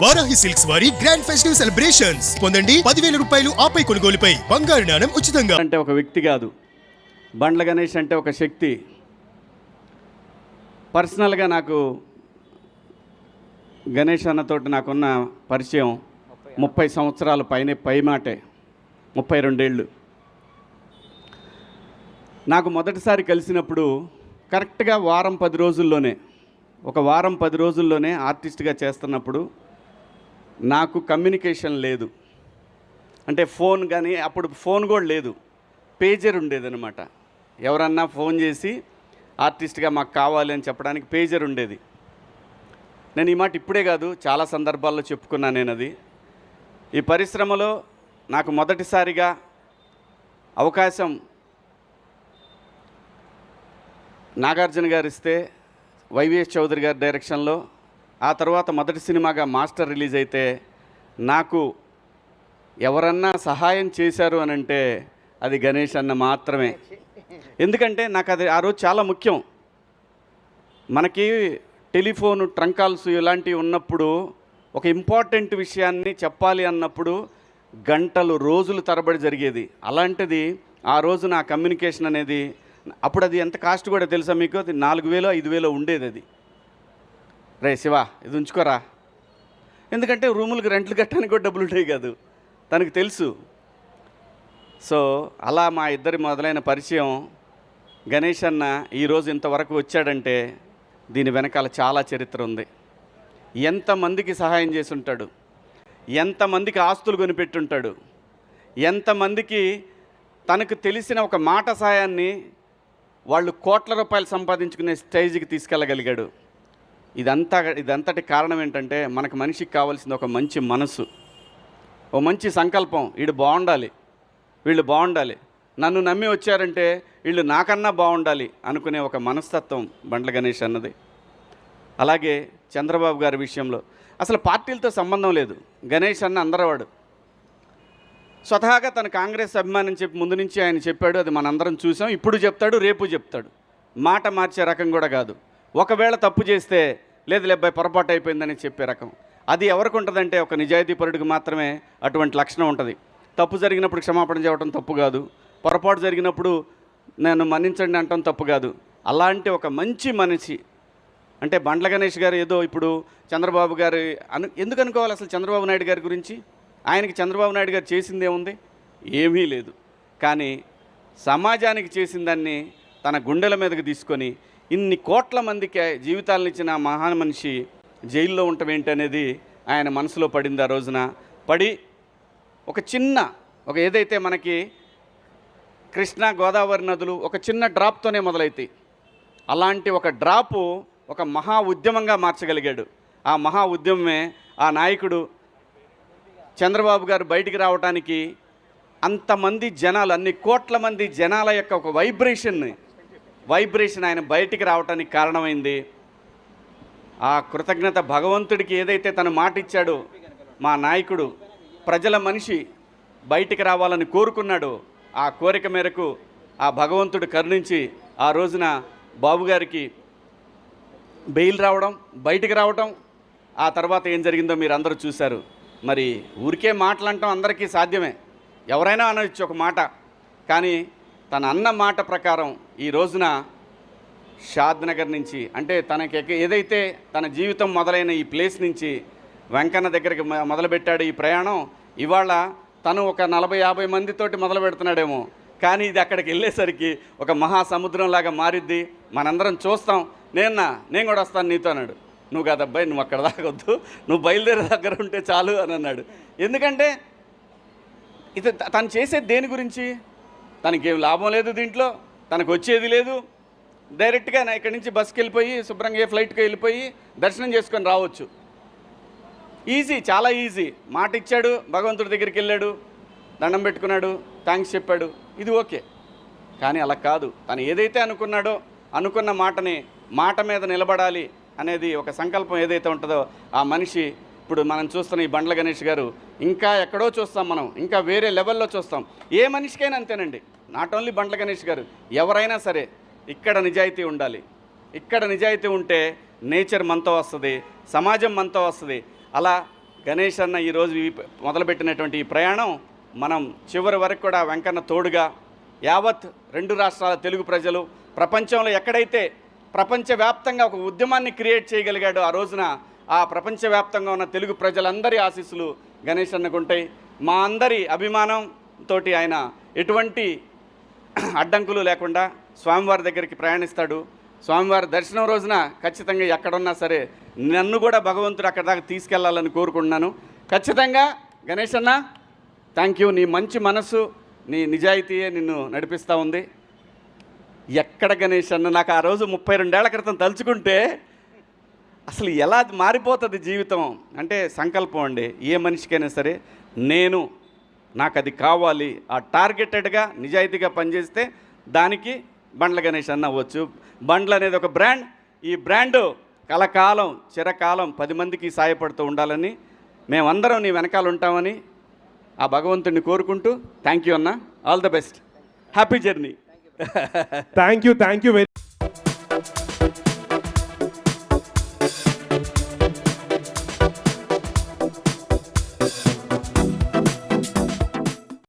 Varahi silks వారి grand festive celebrations పొందండి 10,000 రూపాయలు ఆపై కొనుగోలుపై బంగారు నాణెం ఉచితంగా. అంటే ఒక వ్యక్తి కాదు, బండ్ల గణేష్ అంటే ఒక శక్తి. పర్సనల్గా నాకు గణేష్ అన్నతోటి నాకున్న పరిచయం 30 సంవత్సరాల పైమాటే, 32 ఏళ్ళు. నాకు మొదటిసారి కలిసినప్పుడు కరెక్ట్గా వారం 10 రోజుల్లోనే ఆర్టిస్ట్గా చేస్తున్నప్పుడు నాకు కమ్యూనికేషన్ లేదు. అంటే ఫోన్ కానీ, అప్పుడు ఫోన్ కూడా లేదు, పేజర్ ఉండేదన్నమాట. ఎవరన్నా ఫోన్ చేసి ఆర్టిస్ట్గా మాకు కావాలి అని చెప్పడానికి పేజర్ ఉండేది. నేను ఈ మాట ఇప్పుడే కాదు, చాలా సందర్భాల్లో చెప్పుకున్నాను నేను. అది ఈ పరిశ్రమలో నాకు మొదటిసారిగా అవకాశం నాగార్జున గారు ఇస్తే, వైవిఎస్ చౌదరి గారి డైరెక్షన్లో, ఆ తర్వాత మొదటి సినిమాగా మాస్టర్ రిలీజ్ అయితే నాకు ఎవరన్నా సహాయం చేశారు అని అంటే అది గణేష్ అన్న మాత్రమే. ఎందుకంటే నాకు అది ఆ రోజు చాలా ముఖ్యం. మనకి టెలిఫోను ట్రంక్ కాల్స్ ఇలాంటివి ఉన్నప్పుడు ఒక ఇంపార్టెంట్ విషయాన్ని చెప్పాలి అన్నప్పుడు గంటలు రోజులు తరబడి జరిగేది. అలాంటిది ఆ రోజు నా కమ్యూనికేషన్ అనేది, అప్పుడు అది ఎంత కాస్ట్ కూడా తెలుసా మీకు? అది 4,000 5,000 ఉండేది. అది రే శివ ఇది ఉంచుకోరా, ఎందుకంటే రూములకు రెంట్లు కట్టడానికి కూడా డబ్బులు ఉంటాయి కాదు, తనకు తెలుసు. సో అలా మా ఇద్దరి మొదలైన పరిచయం. గణేష్ అన్న ఈరోజు ఇంతవరకు వచ్చాడంటే దీని వెనకాల చాలా చరిత్ర ఉంది. ఎంతమందికి సహాయం చేసి ఉంటాడు, ఎంతమందికి ఆస్తులు కొనిపెట్టుంటాడు, ఎంతమందికి తనకు తెలిసిన ఒక మాట సాయాన్ని వాళ్ళు కోట్ల రూపాయలు సంపాదించుకునే స్టేజ్కి తీసుకెళ్ళగలిగాడు. ఇదంతటి కారణం ఏంటంటే మనకు మనిషికి కావాల్సింది ఒక మంచి మనసు, ఓ మంచి సంకల్పం. వీళ్ళు బాగుండాలి, నన్ను నమ్మి వచ్చారంటే వీళ్ళు నాకన్నా బాగుండాలి అనుకునే ఒక మనస్తత్వం బండ్ల గణేష్ అన్నది. అలాగే చంద్రబాబు గారి విషయంలో అసలు పార్టీలతో సంబంధం లేదు. గణేష్ అన్న అందరవాడు. స్వతహాగా తన కాంగ్రెస్ అభిమానం చెప్పి ముందు నుంచి ఆయన చెప్పాడు, అది మనందరం చూసాం. ఇప్పుడు చెప్తాడు, రేపు చెప్తాడు. మాట మార్చే రకం కూడా కాదు. ఒకవేళ తప్పు చేస్తే లేదు లేబ్బాయి పొరపాటు అయిపోయిందని చెప్పే రకం. అది ఎవరికి ఉంటుందంటే ఒక నిజాయితీపరుడికి మాత్రమే అటువంటి లక్షణం ఉంటుంది. తప్పు జరిగినప్పుడు క్షమాపణ చెప్పడం తప్పు కాదు, పొరపాటు జరిగినప్పుడు నేను మన్నించండి అంటాం తప్పు కాదు. అలాంటి ఒక మంచి మనిషి అంటే బండ్ల గణేష్ గారు. ఏదో ఇప్పుడు చంద్రబాబు గారు ఎందుకు అనుకోవాలి అసలు చంద్రబాబు నాయుడు గారి గురించి? ఆయనకి చంద్రబాబు నాయుడు గారు చేసిందే ఉంది, ఏమీ లేదు. కానీ సమాజానికి చేసిన దాన్ని తన గుండెల మీదకి తీసుకొని ఇన్ని కోట్ల మందికి జీవితాలను ఇచ్చిన మహాన్ మనిషి జైల్లో ఉండటం ఏంటనేది ఆయన మనసులో పడింది. ఆ రోజున పడి ఒక ఏదైతే మనకి కృష్ణా గోదావరి నదులు ఒక చిన్న డ్రాప్తోనే మొదలవుతాయి, అలాంటి ఒక డ్రాపు ఒక మహా ఉద్యమంగా మార్చగలిగాడు. ఆ మహా ఉద్యమమే ఆ నాయకుడు చంద్రబాబు గారు బయటికి రావడానికి అంతమంది జనాలు, అన్ని కోట్ల మంది జనాల యొక్క ఒక వైబ్రేషన్ ఆయన బయటికి రావడానికి కారణమైంది. ఆ కృతజ్ఞత భగవంతుడికి ఏదైతే తను మాట ఇచ్చాడో, మా నాయకుడు ప్రజల మనిషి బయటికి రావాలని కోరుకున్నాడు. ఆ కోరిక మేరకు ఆ భగవంతుడు కరుణించి ఆ రోజున బాబు గారికి బెయిల్ రావడం, బయటికి రావడం. ఆ తర్వాత ఏం జరిగిందో మీరు అందరూ చూశారు. మరి ఊరికే మాటలంటాం అందరికీ సాధ్యమే, ఎవరైనా అనవచ్చు ఒక మాట. కానీ తన అన్న మాట ప్రకారం ఈ రోజున షాద్ నగర్ నుంచి, అంటే తనకి ఏదైతే తన జీవితం మొదలైన ఈ ప్లేస్ నుంచి వెంకన్న దగ్గరికి మొదలుపెట్టాడు ఈ ప్రయాణం. ఇవాళ తను ఒక 40-50 మందితోటి మొదలు పెడుతున్నాడేమో, కానీ ఇది అక్కడికి వెళ్ళేసరికి ఒక మహాసముద్రంలాగా మారిద్ది. మనందరం చూస్తాం. నేను కూడా వస్తాను నీతో అన్నాడు. నువ్వు కాదబ్బాయి, నువ్వు అక్కడ దాకొద్దు, నువ్వు బయలుదేరే దగ్గర ఉంటే చాలు అని అన్నాడు. ఎందుకంటే ఇది తను చేసేది దేని గురించి? తనకేం లాభం లేదు దీంట్లో, తనకు వచ్చేది లేదు. డైరెక్ట్గా ఇక్కడి నుంచి బస్కి వెళ్ళిపోయి శుభ్రంగా ఫ్లైట్కి వెళ్ళిపోయి దర్శనం చేసుకొని రావచ్చు. ఈజీ, చాలా ఈజీ. మాట ఇచ్చాడు, భగవంతుడి దగ్గరికి వెళ్ళాడు, దండం పెట్టుకున్నాడు, థ్యాంక్స్ చెప్పాడు, ఇది ఓకే. కానీ అలా కాదు. తను ఏదైతే అనుకున్నాడో అనుకున్న మాట మీద నిలబడాలి అనేది ఒక సంకల్పం ఏదైతే ఉంటుందో ఆ మనిషి. ఇప్పుడు మనం చూస్తున్న ఈ బండ్ల గణేష్ గారు ఇంకా ఎక్కడో చూస్తాం, మనం ఇంకా వేరే లెవెల్లో చూస్తాం. ఏ మనిషికైనా అంతేనండి, నాట్ ఓన్లీ బండ్ల గణేష్ గారు, ఎవరైనా సరే ఇక్కడ నిజాయితీ ఉండాలి. ఇక్కడ నిజాయితీ ఉంటే నేచర్ మనతో వస్తుంది, సమాజం మనతో వస్తుంది. అలా గణేష్ అన్న ఈరోజు మొదలుపెట్టినటువంటి ఈ ప్రయాణం మనం చివరి వరకు కూడా వెంకన్న తోడుగా యావత్ 2 రాష్ట్రాల తెలుగు ప్రజలు ప్రపంచంలో ఎక్కడైతే ప్రపంచవ్యాప్తంగా ఒక ఉద్యమాన్ని క్రియేట్ చేయగలిగాడో ఆ రోజున ఆ ప్రపంచవ్యాప్తంగా ఉన్న తెలుగు ప్రజలందరి ఆశీస్సులు గణేష్ అన్నకుంటాయి. మా అందరి అభిమానంతో ఆయన ఎటువంటి అడ్డంకులు లేకుండా స్వామివారి దగ్గరికి ప్రయాణిస్తాడు. స్వామివారి దర్శనం రోజున ఖచ్చితంగా ఎక్కడున్నా సరే నన్ను కూడా భగవంతుడు అక్కడ దాకా తీసుకెళ్లాలని కోరుకుంటున్నాను. ఖచ్చితంగా గణేష్ అన్న థ్యాంక్ యూ. నీ మంచి మనసు, నీ నిజాయితీయే నిన్ను నడిపిస్తూ ఉంది. ఎక్కడ గణేష్ అన్న నాకు ఆ రోజు 32 ఏళ్ల క్రితం తలుచుకుంటే అసలు ఎలా మారిపోతుంది జీవితం అంటే సంకల్పం అండి. ఏ మనిషికైనా సరే నాకు అది కావాలి, ఆ టార్గెటెడ్గా నిజాయితీగా పనిచేస్తే దానికి బండ్ల గణేష్ అన్న అవ్వచ్చు. బండ్లు అనేది ఒక బ్రాండ్. ఈ బ్రాండు కలకాలం చిరకాలం 10 మందికి సాయపడుతూ ఉండాలని మేమందరం నీ వెనకాల ఉంటామని ఆ భగవంతుడిని కోరుకుంటూ థ్యాంక్ యూ అన్న. All the best. Happy journey. Thank you very